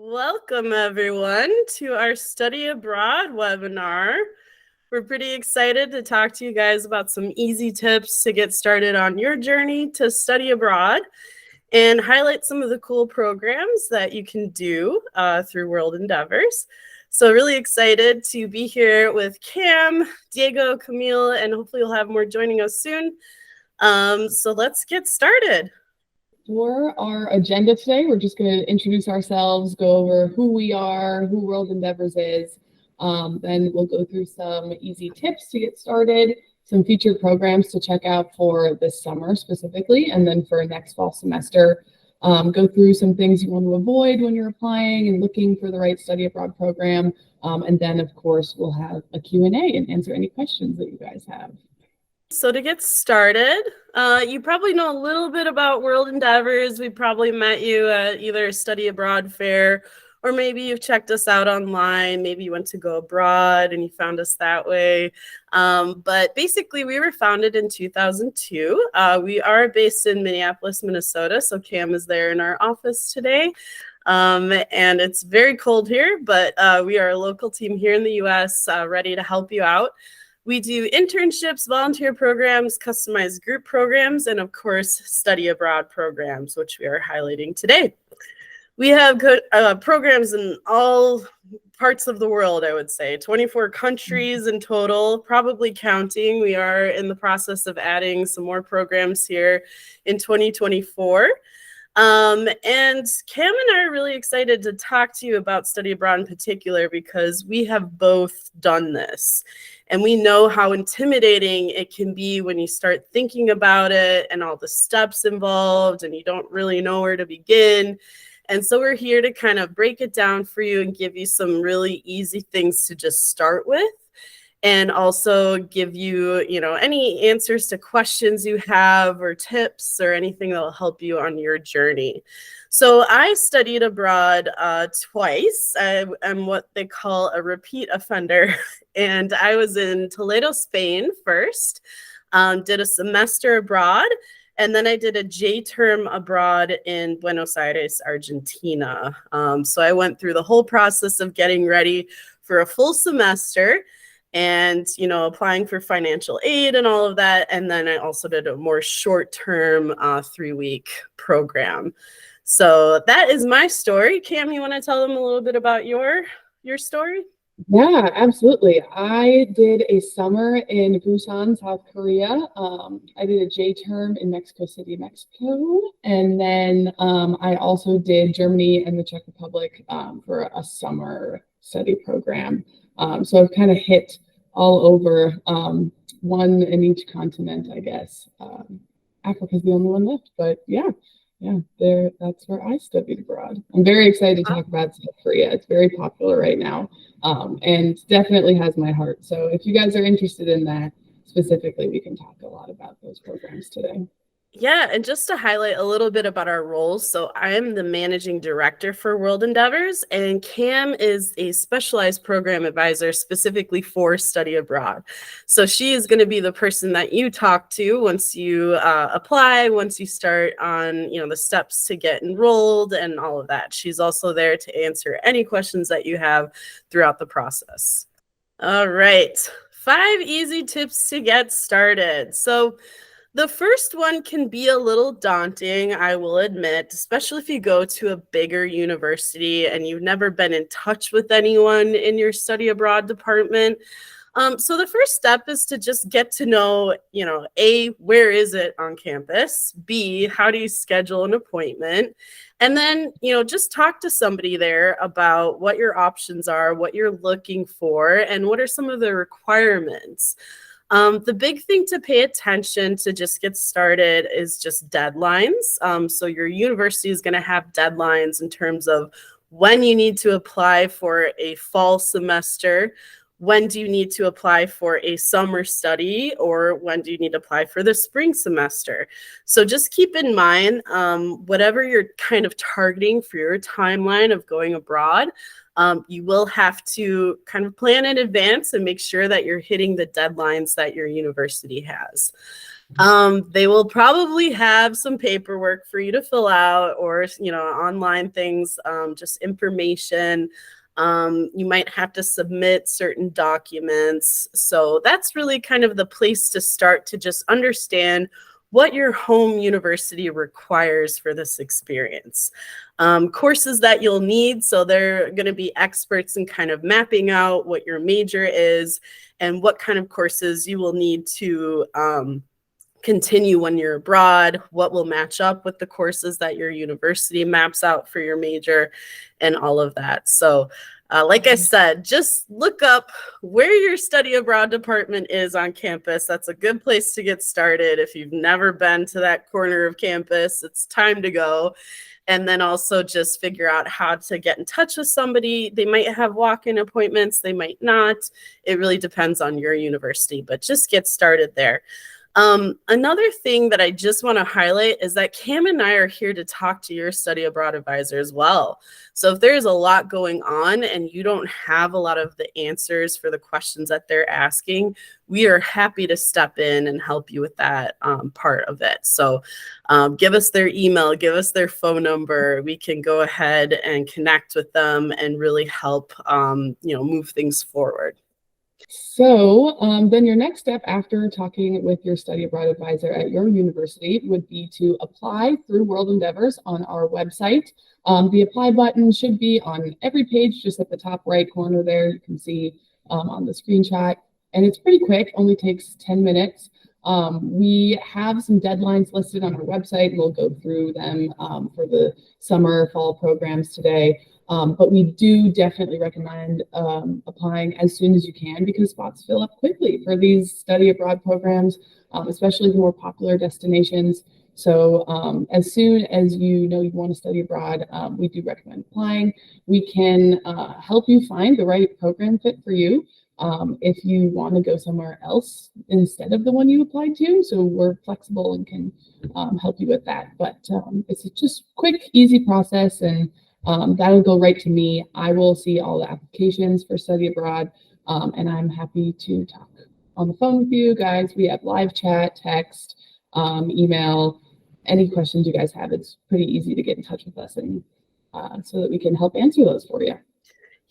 Welcome, everyone, to our Study Abroad webinar. We're pretty excited to talk to you guys about some easy tips to get started on your journey to study abroad and highlight some of the cool programs that you can do through World Endeavors. So really excited to be here with Cam, Diego, Camille, and hopefully we'll have more joining us soon. So let's get started. For our agenda today, we're just going to introduce ourselves, go over who we are, who World Endeavors is. Then we'll go through some easy tips to get started, some featured programs to check out for this summer specifically, and then for next fall semester, go through some things you want to avoid when you're applying and looking for the right study abroad program. And then, of course, we'll have a Q&A and answer any questions that you guys have. So to get started, you probably know a little bit about World Endeavors. We probably met you at either a study abroad fair, or maybe you've checked us out online. Maybe you went to go abroad and you found us that way. But basically, we were founded in 2002. We are based in Minneapolis, Minnesota. So Cam is there in our office today. And it's very cold here, but we are a local team here in the US ready to help you out. We do internships, volunteer programs, customized group programs, and of course, study abroad programs, which we are highlighting today. We have programs in all parts of the world, I would say, 24 countries in total, probably counting. We are in the process of adding some more programs here in 2024. And Cam and I are really excited to talk to you about study abroad in particular because we have both done this. And we know how intimidating it can be when you start thinking about it and all the steps involved and you don't really know where to begin. And so we're here to kind of break it down for you and give you some really easy things to just start with. And also give you, any answers to questions you have or tips or anything that will help you on your journey. So I studied abroad twice. I'm what they call a repeat offender. And I was in Toledo, Spain first, did a semester abroad. And then I did a J-term abroad in Buenos Aires, Argentina. So I went through the whole process of getting ready for a full semester and, applying for financial aid and all of that. And then I also did a more short-term 3-week program. So that is my story. Cam, you want to tell them a little bit about your story? Yeah, absolutely. I did a summer in Busan, South Korea. I did a J-term in Mexico City, Mexico. And then I also did Germany and the Czech Republic for a summer study program. So I've kind of hit all over, one in each continent, I guess. Africa's the only one left, but yeah, that's where I studied abroad. I'm very excited to talk about South Korea. It's very popular right now, and definitely has my heart. So if you guys are interested in that specifically, we can talk a lot about those programs today. Yeah, and just to highlight a little bit about our roles. So I'm the managing director for World Endeavors, and Cam is a specialized program advisor specifically for study abroad. So she is going to be the person that you talk to once you apply, once you start on, the steps to get enrolled and all of that. She's also there to answer any questions that you have throughout the process. All right, 5 easy tips to get started. So the first one can be a little daunting, I will admit, especially if you go to a bigger university and you've never been in touch with anyone in your study abroad department. So the first step is to just get to know, A, where is it on campus? B, how do you schedule an appointment? And then, just talk to somebody there about what your options are, what you're looking for, and what are some of the requirements. The big thing to pay attention to just get started is just deadlines. So your university is going to have deadlines in terms of when you need to apply for a fall semester, when do you need to apply for a summer study, or when do you need to apply for the spring semester. So just keep in mind, whatever you're kind of targeting for your timeline of going abroad, you will have to kind of plan in advance and make sure that you're hitting the deadlines that your university has. They will probably have some paperwork for you to fill out, or, online things, just information. You might have to submit certain documents. So that's really kind of the place to start to just understand what your home university requires for this experience. Courses that you'll need. So they're going to be experts in kind of mapping out what your major is and what kind of courses you will need to continue when you're abroad, what will match up with the courses that your university maps out for your major, and all of that. So like I said, just look up where your study abroad department is on campus. That's a good place to get started. If you've never been to that corner of campus, it's time to go. And then also just figure out how to get in touch with somebody. They might have walk-in appointments, they might not. It really depends on your university, but just get started there. Another thing that I just want to highlight is that Cam and I are here to talk to your study abroad advisor as well. So if there's a lot going on and you don't have a lot of the answers for the questions that they're asking, we are happy to step in and help you with that part of it. So give us their email, give us their phone number. We can go ahead and connect with them and really help, move things forward. So then your next step after talking with your study abroad advisor at your university would be to apply through World Endeavors on our website. The apply button should be on every page, just at the top right corner there. You can see on the screenshot, and it's pretty quick, only takes 10 minutes. We have some deadlines listed on our website. We'll go through them for the summer, fall programs today. But we do definitely recommend applying as soon as you can, because spots fill up quickly for these study abroad programs, especially the more popular destinations. So as soon as you know you want to study abroad, we do recommend applying. We can help you find the right program fit for you if you want to go somewhere else instead of the one you applied to. So we're flexible and can help you with that. But it's just quick, easy process, and that'll go right to me. I will see all the applications for study abroad, and I'm happy to talk on the phone with you guys. We have live chat, text, email, any questions you guys have. It's pretty easy to get in touch with us, and so that we can help answer those for you.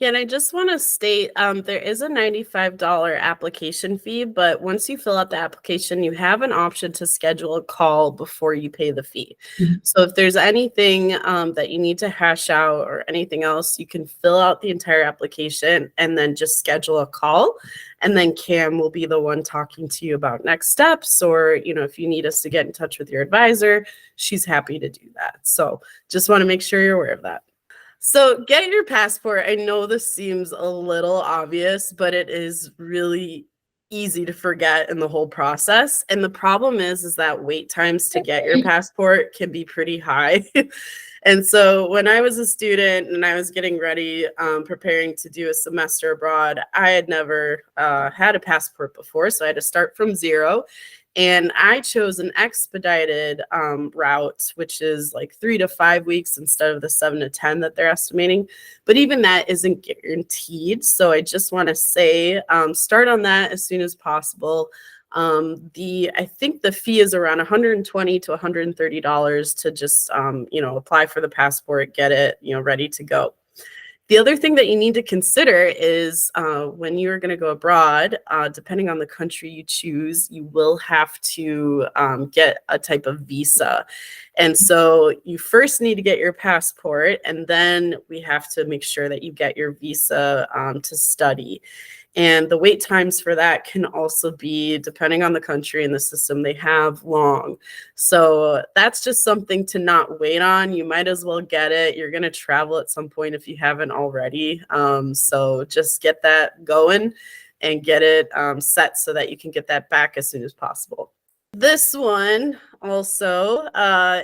Yeah, and I just want to state there is a $95 application fee, but once you fill out the application, you have an option to schedule a call before you pay the fee. So if there's anything that you need to hash out or anything else, you can fill out the entire application and then just schedule a call. And then Cam will be the one talking to you about next steps, or, if you need us to get in touch with your advisor, she's happy to do that. So just want to make sure you're aware of that. So get your passport. I know this seems a little obvious, but it is really easy to forget in the whole process. And the problem is that wait times to get your passport can be pretty high. And so when I was a student and I was getting ready, preparing to do a semester abroad, I had never had a passport before. So I had to start from zero. And I chose an expedited route, which is like 3 to 5 weeks instead of the 7 to 10 that they're estimating. But even that isn't guaranteed. So I just want to say start on that as soon as possible. I think the fee is around $120 to $130 to just apply for the passport, get it ready to go. The other thing that you need to consider is when you're going to go abroad, depending on the country you choose, you will have to get a type of visa. And so you first need to get your passport, and then we have to make sure that you get your visa to study. And the wait times for that can also be, depending on the country and the system they have, long. So that's just something to not wait on. You might as well get it. You're going to travel at some point if you haven't already. So just get that going and get it set so that you can get that back as soon as possible. This one also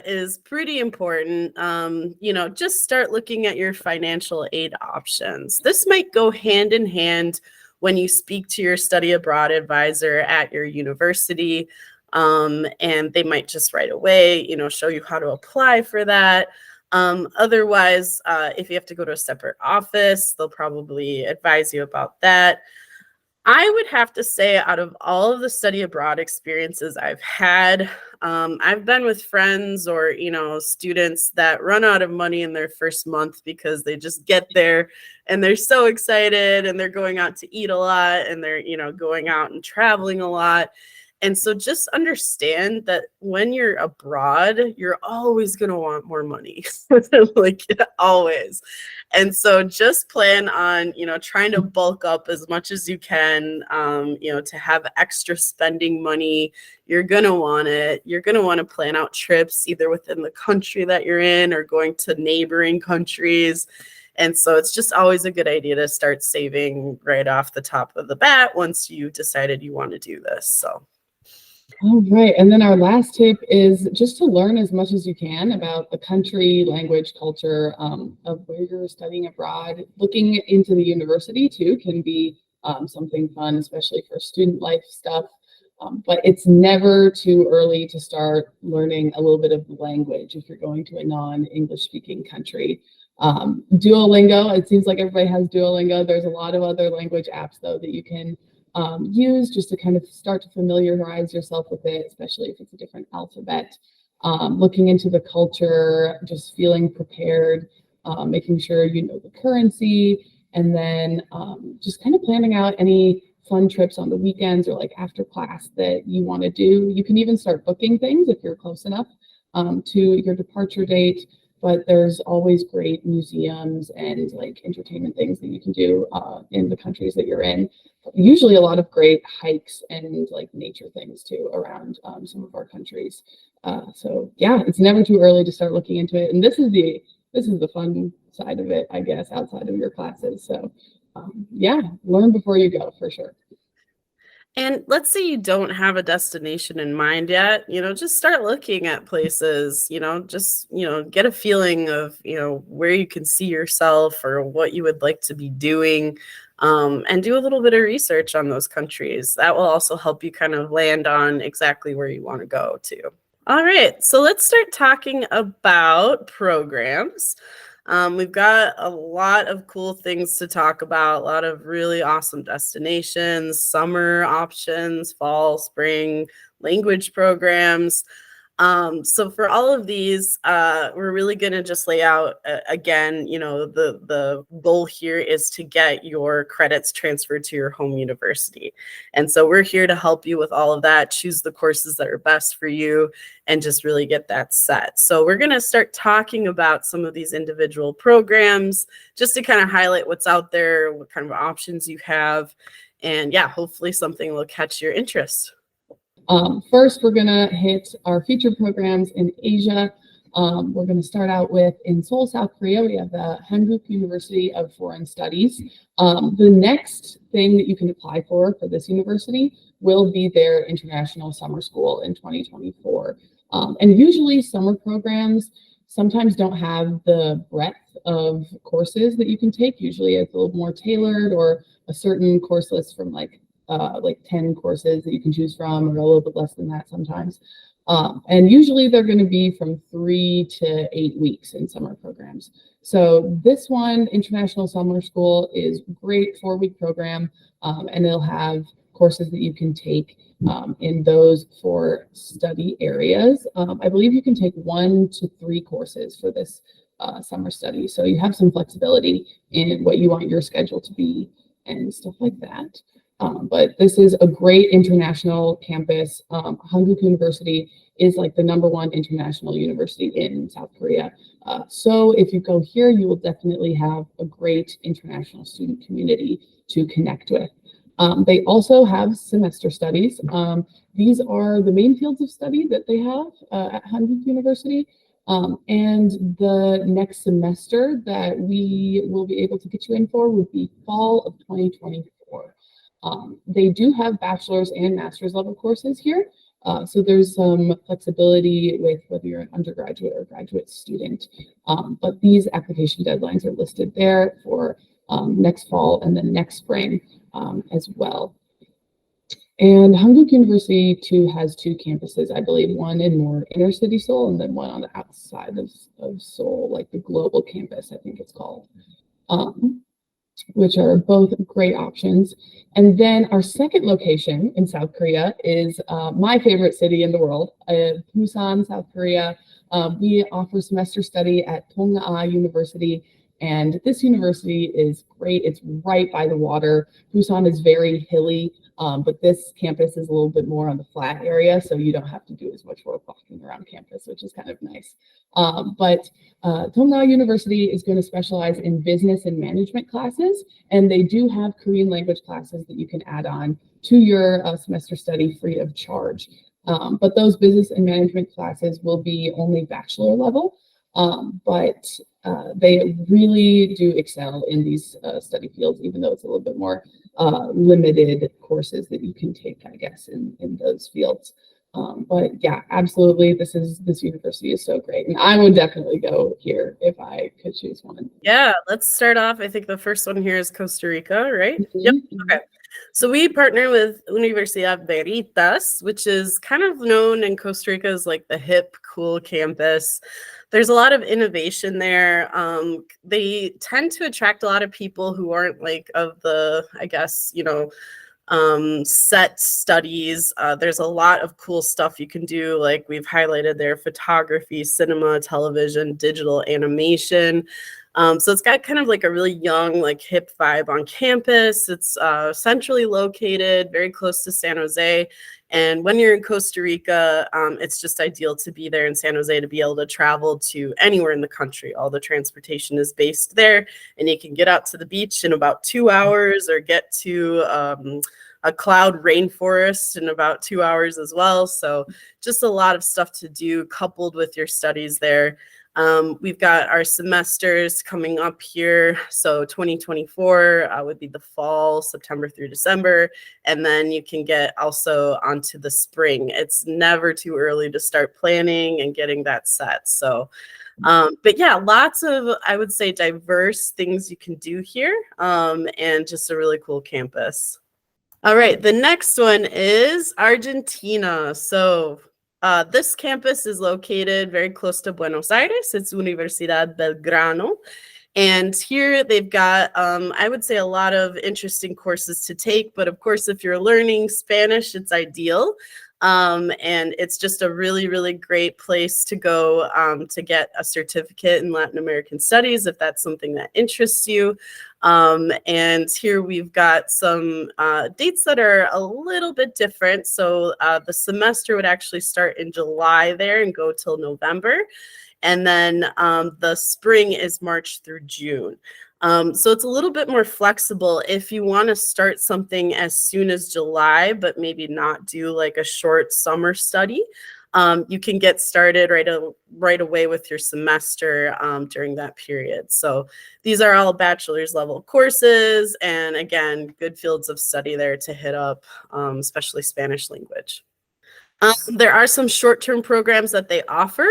is pretty important. Just start looking at your financial aid options. This might go hand in hand when you speak to your study abroad advisor at your university, and they might just right away, show you how to apply for that. Otherwise, if you have to go to a separate office, they'll probably advise you about that. I would have to say, out of all of the study abroad experiences I've had, I've been with friends or, students that run out of money in their first month because they just get there and they're so excited and they're going out to eat a lot and they're, going out and traveling a lot. And so just understand that when you're abroad, you're always going to want more money, like always. And so just plan on, trying to bulk up as much as you can, to have extra spending money. You're going to want it. You're going to want to plan out trips either within the country that you're in or going to neighboring countries. And so it's just always a good idea to start saving right off the top of the bat once you decided you want to do this. So. All right. And then our last tip is just to learn as much as you can about the country, language, culture of where you're studying abroad. Looking into the university too can be something fun, especially for student life stuff. But it's never too early to start learning a little bit of the language if you're going to a non-English speaking country. Duolingo, it seems like everybody has Duolingo. There's a lot of other language apps though that you can use just to kind of start to familiarize yourself with it, especially if it's a different alphabet. Looking into the culture, just feeling prepared, making sure you know the currency, and then just kind of planning out any fun trips on the weekends or like after class that you want to do. You can even start booking things if you're close enough to your departure date. But there's always great museums and like entertainment things that you can do in the countries that you're in. Usually a lot of great hikes and like nature things too around some of our countries. So yeah, it's never too early to start looking into it. And this is the fun side of it, I guess, outside of your classes. So yeah, learn before you go for sure. And let's say you don't have a destination in mind yet, just start looking at places, just, get a feeling of, where you can see yourself or what you would like to be doing, and do a little bit of research on those countries. That will also help you kind of land on exactly where you want to go to. All right, so let's start talking about programs. We've got a lot of cool things to talk about, a lot of really awesome destinations, summer options, fall, spring, language programs. So for all of these, we're really going to just lay out again, the goal here is to get your credits transferred to your home university. And so we're here to help you with all of that, choose the courses that are best for you, and just really get that set. So we're going to start talking about some of these individual programs just to kind of highlight what's out there, what kind of options you have. And yeah, hopefully something will catch your interest. First, we're going to hit our featured programs in Asia. We're going to start out with in Seoul, South Korea, we have the Hankuk University of Foreign Studies. The next thing that you can apply for this university will be their international summer school in 2024. And usually summer programs sometimes don't have the breadth of courses that you can take. Usually it's a little more tailored or a certain course list from like 10 courses that you can choose from, or a little bit less than that sometimes. And usually they're going to be from 3 to 8 weeks in summer programs. So this one, International Summer School, is great 4-week program, and it'll have courses that you can take in those 4 study areas. I believe you can take 1 to 3 courses for this summer study. So you have some flexibility in what you want your schedule to be and stuff like that. But this is a great international campus. Hankuk University is like the #1 international university in South Korea. So if you go here, you will definitely have a great international student community to connect with. They also have semester studies. These are the main fields of study that they have at Hankuk University. And the next semester that we will be able to get you in for would be fall of 2024. They do have bachelor's and master's level courses here. So there's some flexibility with whether you're an undergraduate or graduate student. But these application deadlines are listed there for next fall and then next spring as well. And Hankuk University too has 2 campuses, I believe, one in more inner city Seoul and then one on the outside of Seoul, like the global campus, I think it's called. which are both great options. And then our second location in South Korea is my favorite city in the world, Busan, South Korea. We offer semester study at Dong-A University, and this university is great. It's right by the water. Busan is very hilly, but this campus is a little bit more on the flat area, so you don't have to do as much work walking around campus, which is kind of nice. But Dong-A University is going to specialize in business and management classes, and they do have Korean language classes that you can add on to your semester study free of charge. But those business and management classes will be only bachelor level, but they really do excel in these study fields, even though it's a little bit more limited courses that you can take, I guess, in those fields. But yeah, absolutely, this university is so great, and I would definitely go here if I could choose one. Yeah, let's start off. I think the first one here is Costa Rica, right? Mm-hmm. Yep. Okay. So we partner with Universidad Veritas, which is kind of known in Costa Rica as like the hip, cool campus. There's a lot of innovation there. They tend to attract a lot of people who aren't like of the, I guess, set studies. There's a lot of cool stuff you can do. Like we've highlighted there, photography, cinema, television, digital animation. So it's got kind of like a really young, like hip vibe on campus. It's centrally located, very close to San Jose. And when you're in Costa Rica, it's just ideal to be there in San Jose to be able to travel to anywhere in the country. All the transportation is based there, and you can get out to the beach in about 2 hours or get to a cloud rainforest in about 2 hours as well. So just a lot of stuff to do coupled with your studies there. We've got our semesters coming up here. So 2024 would be the fall, September through December. And then you can get also onto the spring. It's never too early to start planning and getting that set. So, but yeah, lots of, I would say, diverse things you can do here, and just a really cool campus. All right, the next one is Argentina. So this campus is located very close to Buenos Aires. It's Universidad Belgrano. And here they've got, I would say, a lot of interesting courses to take. But of course, if you're learning Spanish, it's ideal. And it's just a really, really great place to go to get a certificate in Latin American studies, if that's something that interests you. And here we've got some dates that are a little bit different. So the semester would actually start in July there and go till November. And then the spring is March through June. So it's a little bit more flexible if you want to start something as soon as July, but maybe not do like a short summer study. You can get started right away with your semester during that period. So these are all bachelor's level courses. And again, good fields of study there to hit up, especially Spanish language. There are some short-term programs that they offer.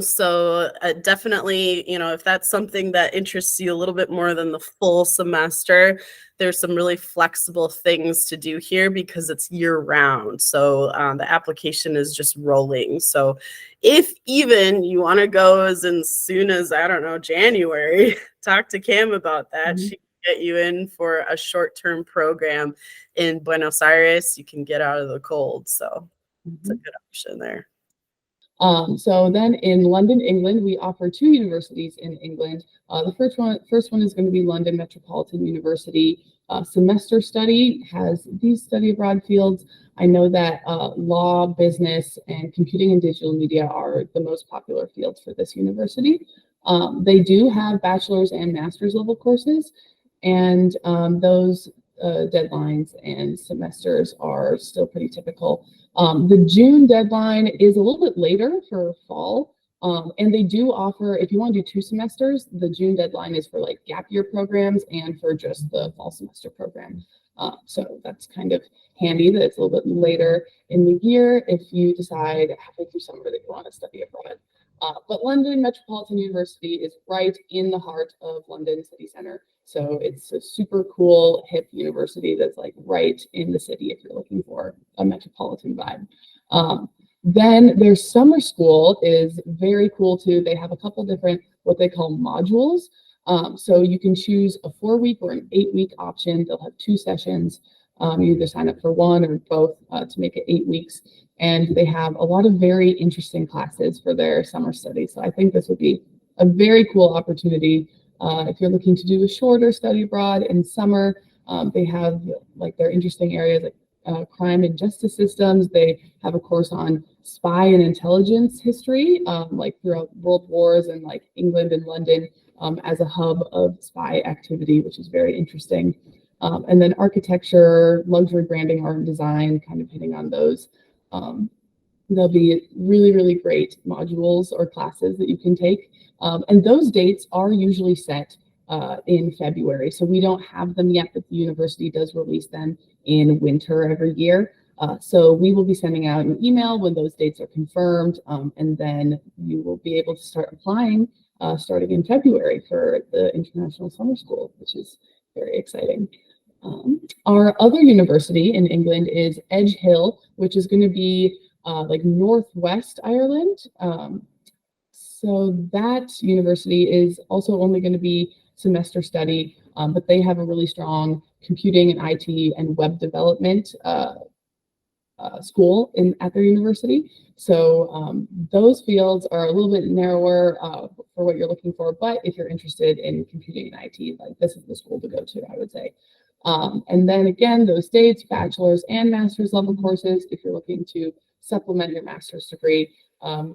So definitely, if that's something that interests you a little bit more than the full semester, there's some really flexible things to do here because it's year-round. So the application is just rolling. So if even you want to go as soon as, I don't know, January, talk to Cam about that. Mm-hmm. She can get you in for a short-term program in Buenos Aires. You can get out of the cold. So it's a good option there. So then in London, England, we offer 2 universities in England. The first one is going to be London Metropolitan University. Semester study has these study abroad fields. I know that law, business, and computing and digital media are the most popular fields for this university. They do have bachelor's and master's level courses, and those deadlines and semesters are still pretty typical. The June deadline is a little bit later for fall, and they do offer, if you want to do 2 semesters, the June deadline is for like gap year programs and for just the fall semester program. So that's kind of handy that it's a little bit later in the year if you decide halfway through summer that you want to study abroad. But London Metropolitan University is right in the heart of London city center. So it's a super cool, hip university that's like right in the city if you're looking for a metropolitan vibe. Then their summer school is very cool too. They have a couple different what they call modules. So you can choose a 4-week or an 8-week option. They'll have 2 sessions. You either sign up for one or both to make it 8 weeks. And they have a lot of very interesting classes for their summer study. So I think this would be a very cool opportunity if you're looking to do a shorter study abroad in summer. They have like their interesting areas like crime and justice systems. They have a course on spy and intelligence history, like throughout world wars and like England and London as a hub of spy activity, which is very interesting. And then architecture, luxury branding, art and design, kind of hitting on those. There'll be really, really great modules or classes that you can take. And those dates are usually set in February. So we don't have them yet, but the university does release them in winter every year. So we will be sending out an email when those dates are confirmed, and then you will be able to start applying starting in February for the International Summer School, which is very exciting. Our other university in England is Edge Hill, which is going to be like northwest Ireland. So that university is also only going to be semester study, but they have a really strong computing and IT and web development school at their university. So those fields are a little bit narrower for what you're looking for, but if you're interested in computing and IT, like this is the school to go to, I would say. And then again, those dates, bachelor's and master's level courses, if you're looking to supplement your master's degree,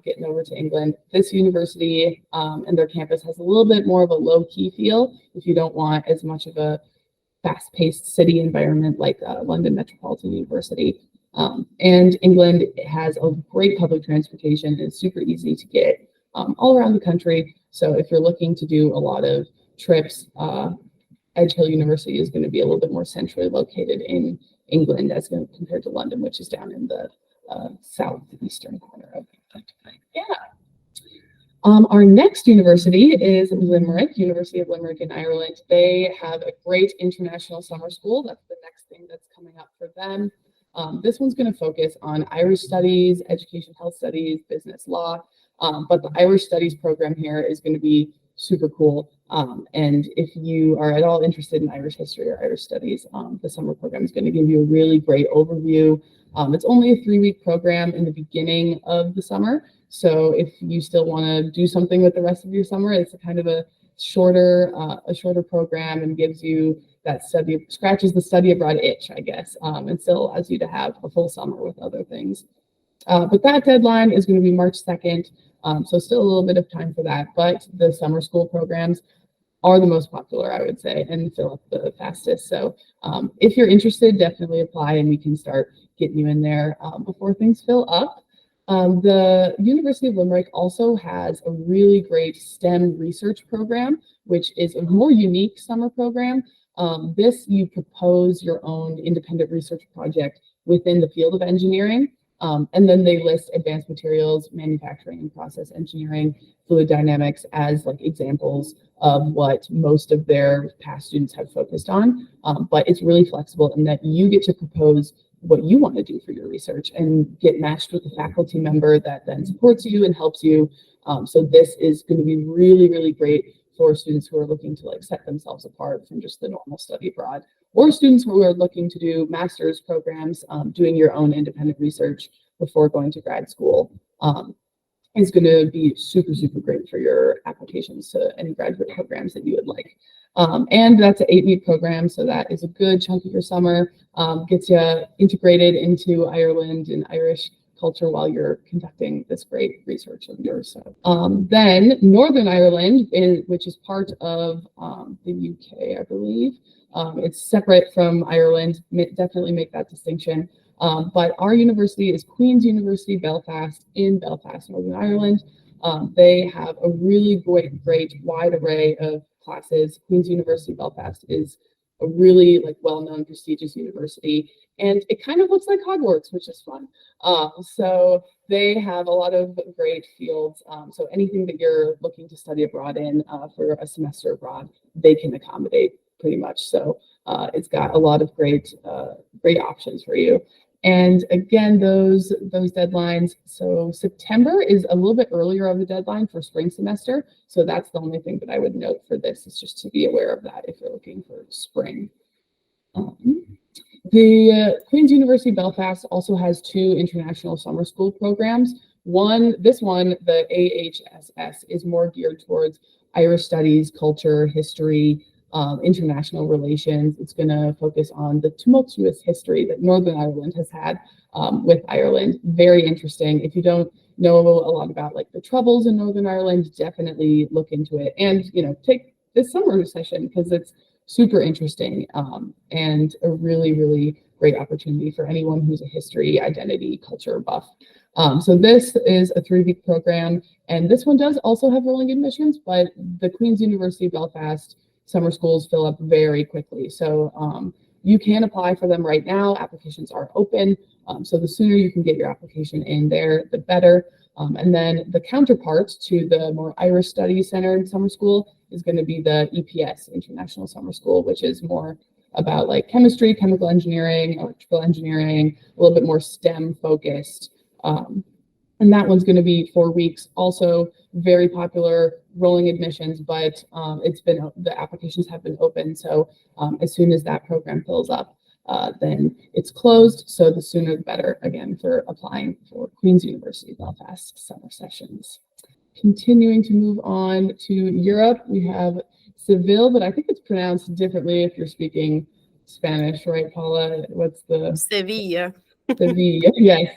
getting over to England. This university and their campus has a little bit more of a low-key feel if you don't want as much of a fast-paced city environment like London Metropolitan University. And England has a great public transportation. It's super easy to get all around the country. So if you're looking to do a lot of trips, Edge Hill University is going to be a little bit more centrally located in England as compared to London, which is down in the southeastern corner of the country. Yeah. Our next university is Limerick, University of Limerick in Ireland. They have a great international summer school. That's the next thing that's coming up for them. This one's going to focus on Irish studies, education, health studies, business law. But the Irish studies program here is going to be super cool. And if you are at all interested in Irish history or Irish studies, the summer program is going to give you a really great overview. It's only a 3-week program in the beginning of the summer. So if you still want to do something with the rest of your summer, it's a kind of a shorter program and gives you that scratches the study abroad itch, I guess, and still allows you to have a full summer with other things. But that deadline is going to be March 2nd. So still a little bit of time for that, but the summer school programs are the most popular, I would say, and fill up the fastest. So if you're interested, definitely apply and we can start getting you in there before things fill up. The University of Limerick also has a really great STEM research program, which is a more unique summer program. You propose your own independent research project within the field of engineering. And then they list advanced materials, manufacturing and process engineering, fluid dynamics as like examples of what most of their past students have focused on. But it's really flexible in that you get to propose what you want to do for your research and get matched with a faculty member that then supports you and helps you. So this is going to be really, really great for students who are looking to like set themselves apart from just the normal study abroad, or students who are looking to do master's programs, doing your own independent research before going to grad school is going to be super, super great for your applications to any graduate programs that you would like. And that's an 8-week program, so that is a good chunk of your summer, gets you integrated into Ireland and Irish culture while you're conducting this great research of yours. Then Northern Ireland, which is part of the UK, I believe. It's separate from Ireland, definitely make that distinction. But our university is Queen's University Belfast in Belfast, Northern Ireland. They have a really great wide array of classes. Queen's University Belfast is a really like well-known prestigious university, and it kind of looks like Hogwarts, which is fun. So they have a lot of great fields. So anything that you're looking to study abroad in for a semester abroad, they can accommodate pretty much. So it's got a lot of great options for you. And again, those deadlines. So September is a little bit earlier of the deadline for spring semester. So that's the only thing that I would note for this, is just to be aware of that if you're looking for spring. The Queen's University Belfast also has 2 international summer school programs. This one, the AHSS, is more geared towards Irish studies, culture, history, international relations. It's going to focus on the tumultuous history that Northern Ireland has had with Ireland. Very interesting. If you don't know a lot about like the troubles in Northern Ireland, definitely look into it, and take this summer session because it's super interesting and a really, really great opportunity for anyone who's a history, identity, culture buff. So this is a 3-week program, and this one does also have rolling admissions, but the Queen's University Belfast summer schools fill up very quickly. So you can apply for them right now. Applications are open. So the sooner you can get your application in there, the better. And then the counterpart to the more Irish Studies centered summer school is going to be the EPS, International Summer School, which is more about like chemistry, chemical engineering, electrical engineering, a little bit more STEM focused. And that one's going to be 4 weeks. Also very popular, rolling admissions, but the applications have been open. So as soon as that program fills up, then it's closed. So the sooner the better, again, for applying for Queen's University Belfast summer sessions. Continuing to move on to Europe, we have Seville, but I think it's pronounced differently if you're speaking Spanish, right, Paula? What's the Seville? Seville, yes.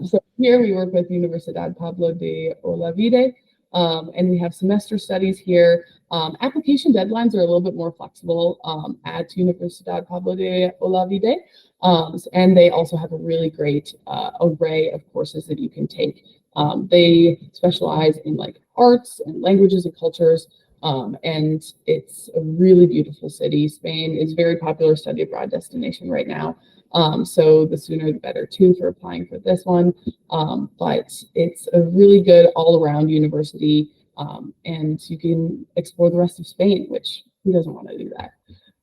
So here we work with Universidad Pablo de Olavide, and we have semester studies here. Application deadlines are a little bit more flexible at Universidad Pablo de Olavide, and they also have a really great array of courses that you can take. They specialize in like arts and languages and cultures, and it's a really beautiful city. Spain is a very popular study abroad destination right now. So the sooner the better too for applying for this one. But it's a really good all-around university, and you can explore the rest of Spain, which who doesn't want to do that?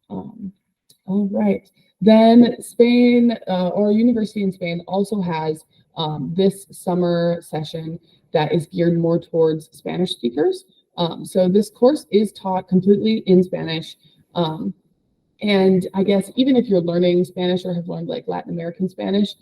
All right. Then Spain, or a university in Spain, also has this summer session that is geared more towards Spanish speakers. So this course is taught completely in Spanish. And I guess even if you're learning Spanish or have learned like Latin American Spanish,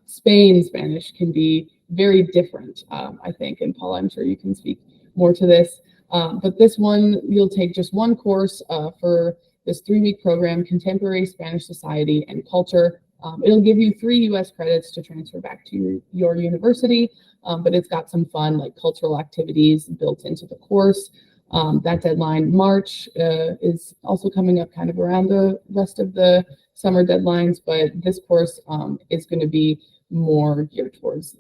Spain Spanish can be very different, I think. And Paula, I'm sure you can speak more to this. But this one, you'll take just one course for this 3-week program, Contemporary Spanish Society and Culture. It'll give you 3 US credits to transfer back to your university, but it's got some fun like cultural activities built into the course. That deadline, March, is also coming up kind of around the rest of the summer deadlines, but this course is going to be more geared towards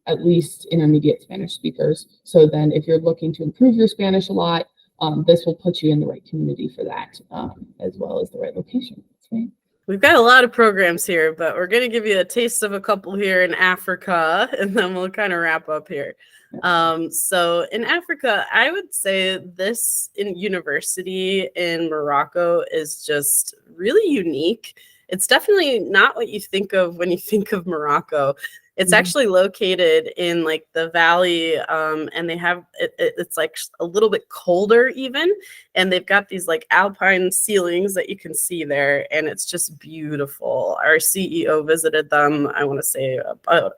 at least intermediate Spanish speakers. So then if you're looking to improve your Spanish a lot, this will put you in the right community for that, as well as the right location. Right? We've got a lot of programs here, but we're going to give you a taste of a couple here in Africa, and then we'll kind of wrap up here. So in Africa, I would say this university in Morocco is just really unique. It's definitely not what you think of when you think of Morocco. It's actually located in like the valley, and they have it's like a little bit colder even, and they've got these like alpine ceilings that you can see there, and it's just beautiful. Our CEO visited them, I want to say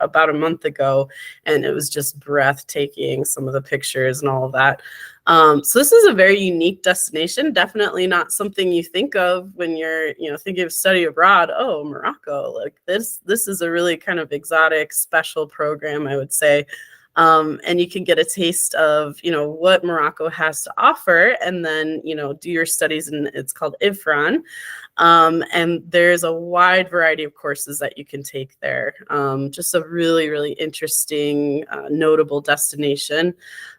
about a month ago, and it was just breathtaking, some of the pictures and all of that. So this is a very unique destination. Definitely not something you think of when you're, thinking of study abroad. Oh, Morocco, like this is a really kind of exotic, special program, I would say. And you can get a taste of, what Morocco has to offer, and then, do your studies, and it's called IFRAN. And there's a wide variety of courses that you can take there. Just a really, really interesting, notable destination.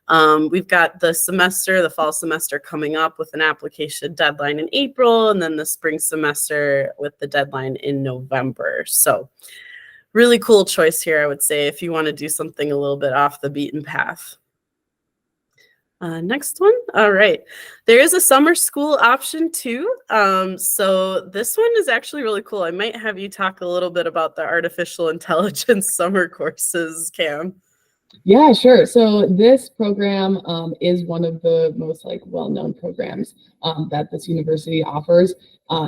We've got the fall semester coming up with an application deadline in April, and then the spring semester with the deadline in November. So really cool choice here, I would say, if you want to do something a little bit off the beaten path. Next one. All right. There is a summer school option too. So this one is actually really cool. I might have you talk a little bit about the artificial intelligence summer courses, Cam. Yeah, sure. So this program is one of the most well-known programs that this university offers.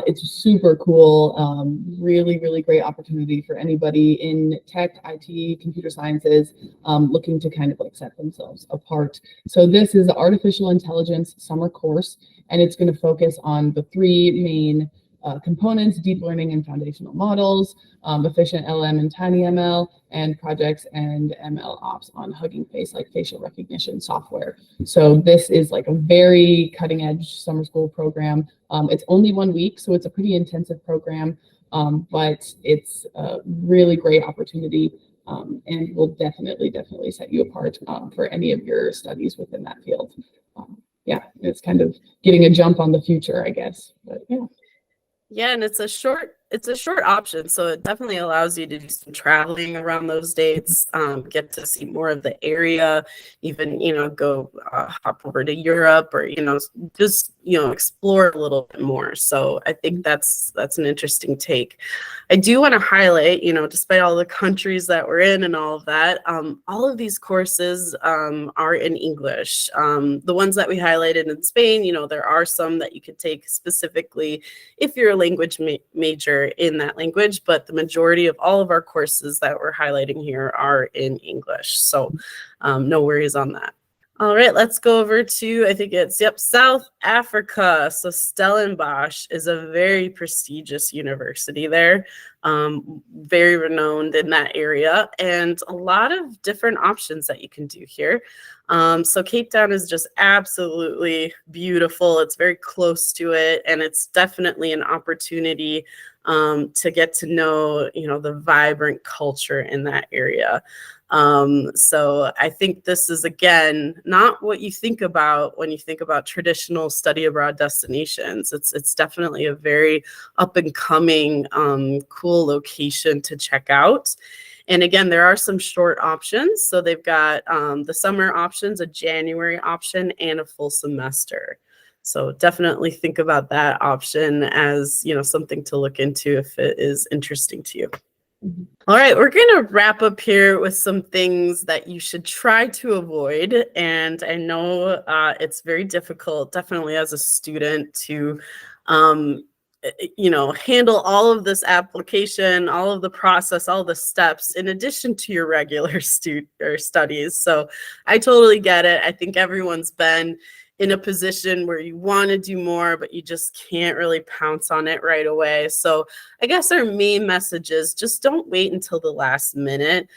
It's super cool, really, really great opportunity for anybody in tech, IT, computer sciences, looking to kind of set themselves apart. So this is the Artificial Intelligence Summer Course, and it's going to focus on the three main components: deep learning and foundational models, efficient LM and TinyML, and projects and ML ops on Hugging Face, like facial recognition software. So this is a very cutting edge summer school program. It's only 1 week, so it's a pretty intensive program, but it's a really great opportunity, and will definitely set you apart for any of your studies within that field. Yeah, it's kind of getting a jump on the future, I guess. But yeah. Yeah, and it's a short option, so it definitely allows you to do some traveling around those dates, get to see more of the area, even go hop over to Europe, or just explore a little bit more. So I think that's an interesting take. I do want to highlight, despite all the countries that we're in and all of that, all of these courses are in English. The ones that we highlighted in Spain, there are some that you could take specifically if you're a language major in that language, but the majority of all of our courses that we're highlighting here are in English. So no worries on that. All right, let's go over to, I think it's, South Africa. So Stellenbosch is a very prestigious university there, very renowned in that area, and a lot of different options that you can do here. So Cape Town is just absolutely beautiful. It's very close to it, and it's definitely an opportunity to get to know, the vibrant culture in that area. So I think this is, again, not what you think about when you think about traditional study abroad destinations. It's definitely a very up and coming, cool location to check out. And again, there are some short options. So they've got the summer options, a January option, and a full semester. So definitely think about that option as, something to look into if it is interesting to you. All right, we're going to wrap up here with some things that you should try to avoid. And I know it's very difficult, definitely as a student, to handle all of this application, all of the process, all the steps, in addition to your regular studies. So I totally get it. I think everyone's been in a position where you want to do more, but you just can't really pounce on it right away. So I guess our main message is just don't wait until the last minute.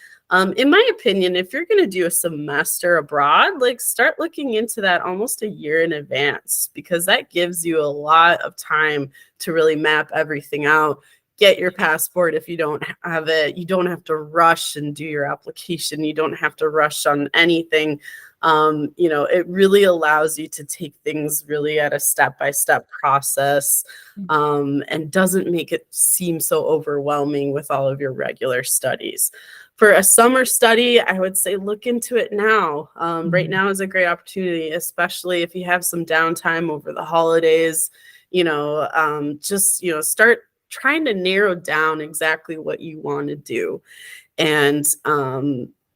In my opinion, if you're going to do a semester abroad, start looking into that almost a year in advance, because that gives you a lot of time to really map everything out. Get your passport if you don't have it. You don't have to rush and do your application. You don't have to rush on anything. It really allows you to take things really at a step-by-step process, and doesn't make it seem so overwhelming with all of your regular studies. For a summer study, I would say look into it now. Right now is a great opportunity, especially if you have some downtime over the holidays. Start trying to narrow down exactly what you want to do. And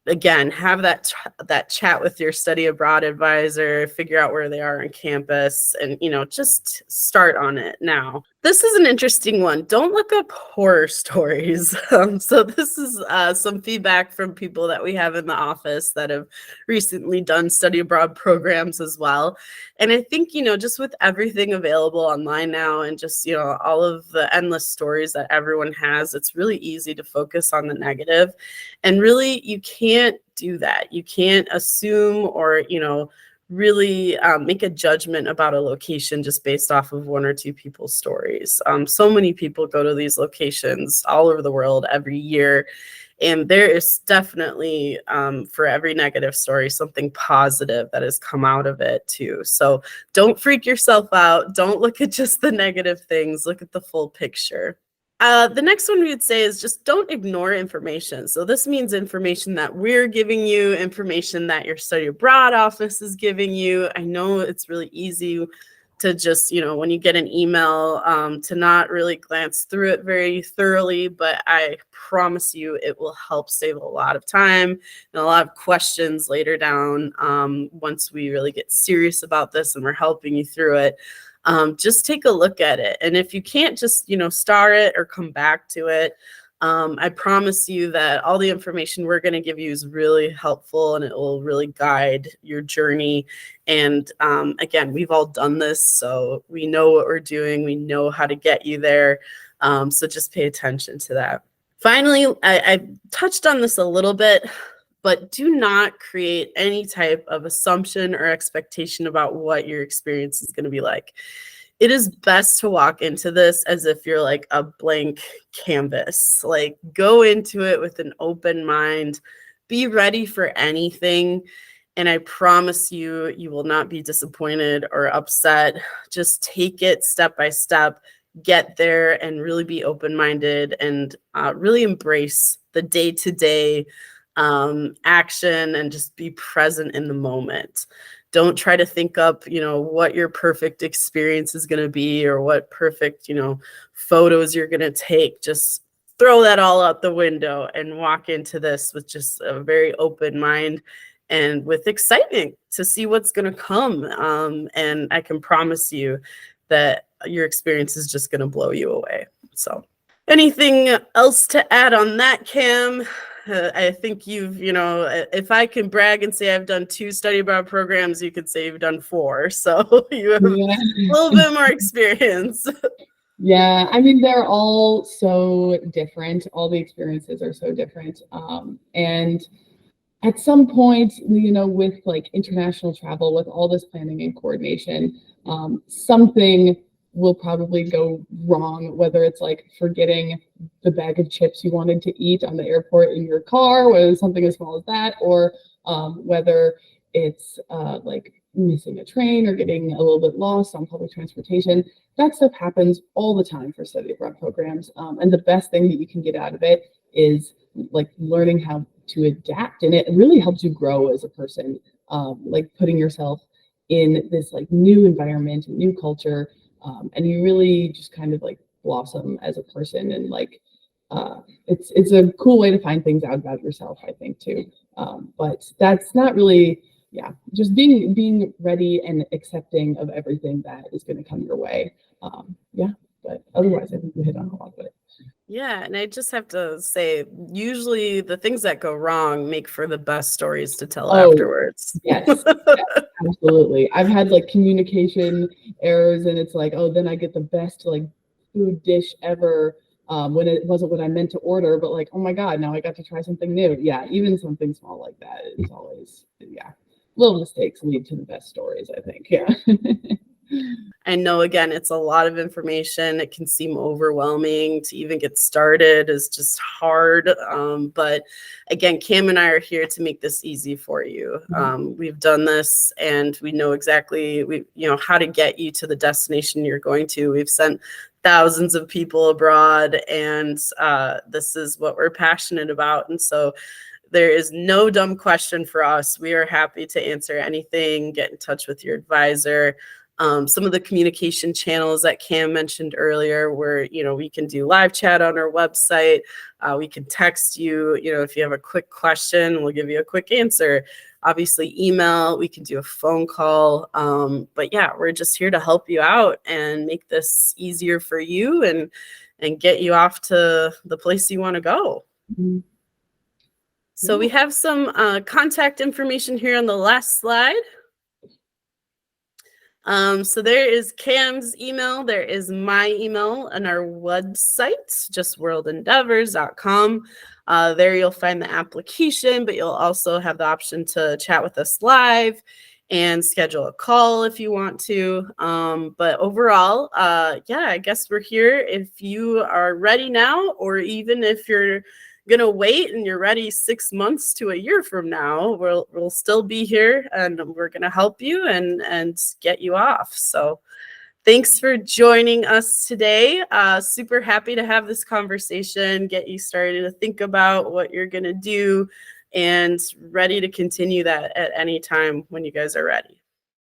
again, have that chat with your study abroad advisor, figure out where they are on campus, and just start on it now. This is an interesting one. Don't look up horror stories. So this is some feedback from people that we have in the office that have recently done study abroad programs as well. And I think, just with everything available online now, and just, all of the endless stories that everyone has, it's really easy to focus on the negative. And really, you can't do that. You can't assume or, really make a judgment about a location just based off of one or two people's stories. So many people go to these locations all over the world every year, and there is definitely, for every negative story, something positive that has come out of it too. So don't freak yourself out. Don't look at just the negative things. Look at the full picture. The next one we would say is just don't ignore information. So this means information that we're giving you, information that your study abroad office is giving you. I know it's really easy to just, when you get an email, to not really glance through it very thoroughly, but I promise you it will help save a lot of time and a lot of questions later down, once we really get serious about this and we're helping you through it. Just take a look at it. And if you can't just, star it or come back to it, I promise you that all the information we're going to give you is really helpful and it will really guide your journey. And again, we've all done this, so we know what we're doing. We know how to get you there. So just pay attention to that. Finally, I touched on this a little bit, but do not create any type of assumption or expectation about what your experience is going to be like. It is best to walk into this as if you're like a blank canvas. Like, go into it with an open mind, be ready for anything. And I promise you, you will not be disappointed or upset. Just take it step by step, get there, and really be open-minded and really embrace the day-to-day action and just be present in the moment. Don't try to think up, what your perfect experience is going to be or what perfect, photos you're going to take. Just throw that all out the window and walk into this with just a very open mind and with excitement to see what's going to come. And I can promise you that your experience is just going to blow you away. So anything else to add on that, Cam? I think you've, if I can brag and say I've done 2 study abroad programs, you could say you've done 4. So you have a little bit more experience. Yeah, I mean, they're all so different. All the experiences are so different. And at some point, with like international travel, with all this planning and coordination, something will probably go wrong, whether it's like forgetting the bag of chips you wanted to eat on the airport in your car, whether it's something as small as that, or whether it's like missing a train or getting a little bit lost on public transportation. That stuff happens all the time for study abroad programs. And the best thing that you can get out of it is like learning how to adapt. And it really helps you grow as a person, like putting yourself in this like new environment, new culture. And you really just kind of like blossom as a person, and like it's a cool way to find things out about yourself, I think, too. But that's not really, just being ready and accepting of everything that is going to come your way. But otherwise, I think we hit on a lot of it. Yeah, and I just have to say, usually the things that go wrong make for the best stories to tell afterwards. Yes, absolutely. I've had like communication errors, and it's like, oh, then I get the best like food dish ever when it wasn't what I meant to order, but like, oh my God, now I got to try something new. Yeah, even something small like that is always, little mistakes lead to the best stories, I think. Yeah. I know, again, it's a lot of information. It can seem overwhelming to even get started. Is just hard. But again, Cam and I are here to make this easy for you. We've done this and we know exactly how to get you to the destination you're going to. We've sent thousands of people abroad, and this is what we're passionate about. And so there is no dumb question for us. We are happy to answer anything. Get in touch with your advisor. Some of the communication channels that Cam mentioned earlier, where we can do live chat on our website. We can text you. If you have a quick question, we'll give you a quick answer. Obviously, email. We can do a phone call. But yeah, we're just here to help you out and make this easier for you and get you off to the place you want to go. Mm-hmm. So we have some contact information here on the last slide. So there is Cam's email, there is my email, and our website, justworldendeavors.com. There you'll find the application, but you'll also have the option to chat with us live and schedule a call if you want to. But overall, I guess we're here if you are ready now, or even if you're gonna wait and you're ready 6 months to a year from now, we'll still be here and we're gonna help you and get you off. So Thanks for joining us today. Super happy to have this conversation, get you started to think about what you're going to do, and ready to continue that at any time when you guys are ready.